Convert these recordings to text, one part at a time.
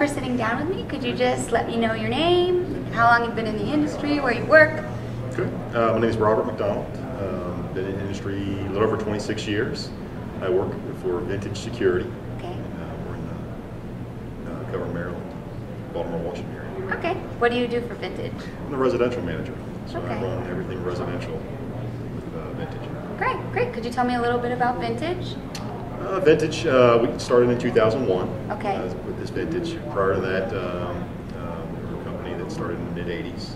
for sitting down with me. Could you just let me know your name, how long you've been in the industry, where you work? Good. My name is Robert McDonald. Been in the industry a little over 26 years. I work for Vintage Security. Okay. We're in the Cover, Maryland, Baltimore, Washington area. Okay. What do you do for Vintage? I'm the residential manager, so Okay. I run everything residential with Vintage. Great, great. Could you tell me a little bit about Vintage? Vintage, we started in 2001. Okay. With this Vintage. Prior to that, we were a company that started in the mid-80s.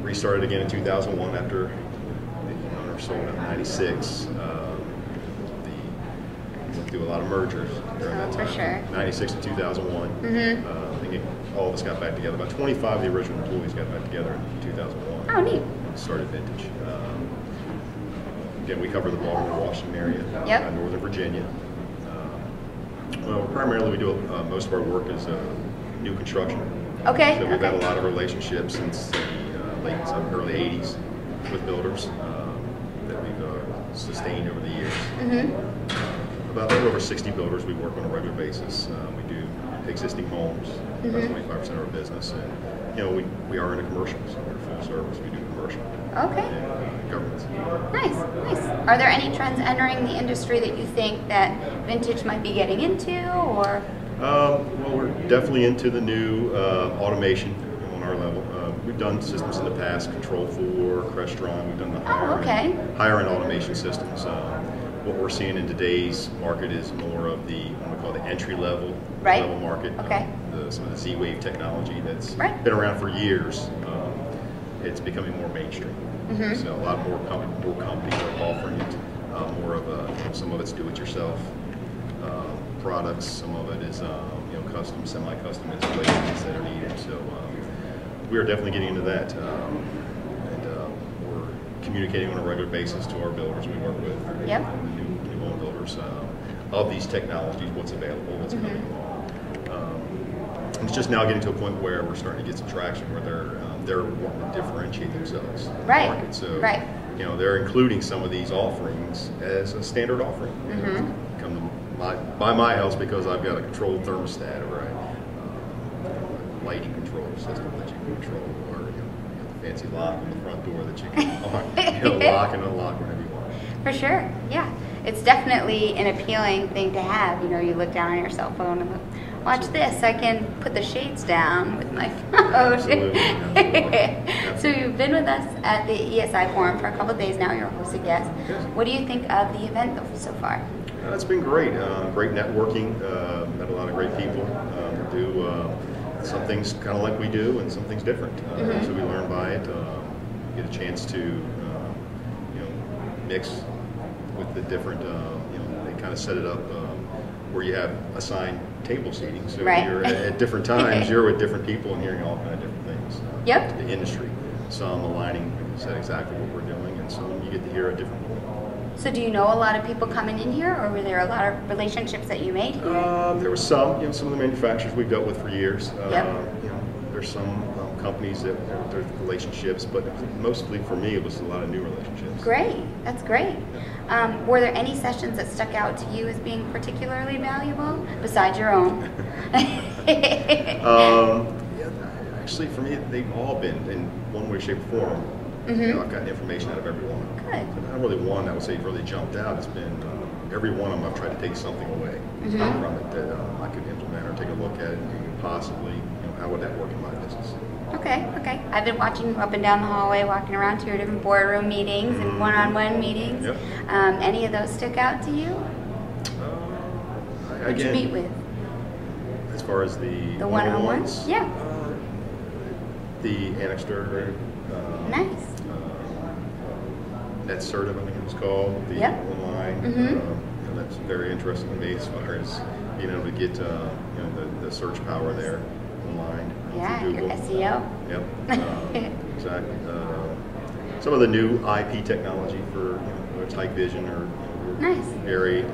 Restarted again in 2001 after the owner sold in '96. We went through a lot of mergers during that time. For sure. '96 to 2001. I think all of us got back together. About 25 of the original employees got back together in 2001. Oh, neat. Started Vintage. Again, we cover the Baltimore, Washington area, Yep. Northern Virginia. Well, primarily we do most of our work is new construction. Okay. So we've had a lot of relationships since the early 80s with builders that we've sustained over the years. About over 60 builders we work on a regular basis. We do existing homes, about 25% of our business, and we are in a commercial, so we're full service. We do commercial. Okay. And governments. Nice, nice. Are there any trends entering the industry that you think that Vintage might be getting into, or? Well, we're definitely into the new automation on our level. We've done systems in the past, Control4, Crestron. We've done the higher end automation systems. What we're seeing in today's market is more of the what we call the entry level market. Okay. Some of the Z-Wave technology that's been around for years. It's becoming more mainstream. So a lot more companies are offering it. More of some of it's do-it-yourself products. Some of it is custom, semi-custom installations that are needed. So we are definitely getting into that, and we're communicating on a regular basis to our builders we work with, the new home builders, of these technologies, what's available, what's coming along. It's just now getting to a point where we're starting to get some traction where they're wanting to differentiate themselves in the market. So they're including some of these offerings as a standard offering. Come to buy my house because I've got a controlled thermostat or a lighting control system that you can control, or a fancy lock on the front door that you can lock and unlock whenever you want. For sure, yeah. It's definitely an appealing thing to have. You look down on your cell phone and look, watch this, I can put the shades down with my phone. Absolutely. Absolutely. So you've been with us at the ESI Forum for a couple of days now. You're a hosted guest. Yes. What do you think of the event so far? It's been great. Great networking. Met a lot of great people. Do some things kind of like we do, and some things different. So we learn by it. Get a chance to mix with the different. They kind of set it up where you have assigned table seating. So you're at different times. You're with different people and hearing all kind of different things. The industry. Some aligning, said exactly what we're doing, and some you get to hear a different point. So do you know a lot of people coming in here, or were there a lot of relationships that you made here? There were some, some of the manufacturers we've dealt with for years. There's some companies that there's relationships, but mostly for me it was a lot of new relationships. Great, that's great. Were there any sessions that stuck out to you as being particularly valuable, besides your own? Actually, for me, they've all been in one way, shape, or form. I've gotten information out of everyone. Good. So not really one I would say really jumped out. It's been every one of them I've tried to take something away from it that I could implement or take a look at it and possibly, how would that work in my business. Okay, okay. I've been watching you up and down the hallway, walking around to your different boardroom meetings and one-on-one meetings. Any of those stick out to you? Who'd you meet with? As far as the one-on-ones? Yeah. The Annexter. Nice. NetCert, I think it was called, the online. That's very interesting to me as far as being able to get the search power there online. Yeah, your SEO. Yep. Exactly. Some of the new IP technology for whether it's high vision or we're very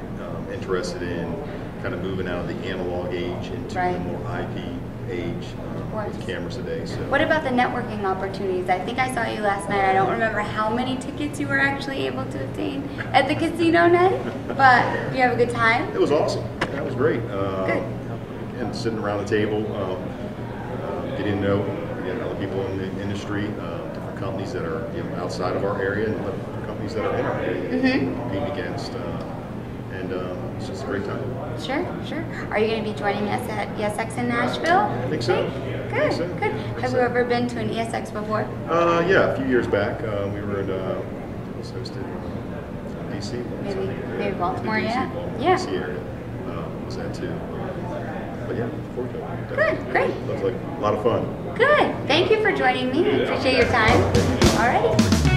interested in kind of moving out of the analog age into the more IP age with cameras today. So. What about the networking opportunities? I think I saw you last night. I don't remember how many tickets you were actually able to obtain at the casino night, but you have a good time? It was awesome. That was great. Good. And sitting around the table, getting to know other people in the industry, different companies that are outside of our area, and different companies that are in our area, competing against, and it's just a great time. Sure, sure. Are you going to be joining us at ESX in Nashville? I think so. Good, good. Have you ever been to an ESX before? Yeah, a few years back. We were in, was hosted in D.C. Maybe Baltimore, yeah. D.C. area. Was that too? But yeah, forward to it. Good, great. Looks like a lot of fun. Good. Thank you for joining me. I appreciate your time. All righty.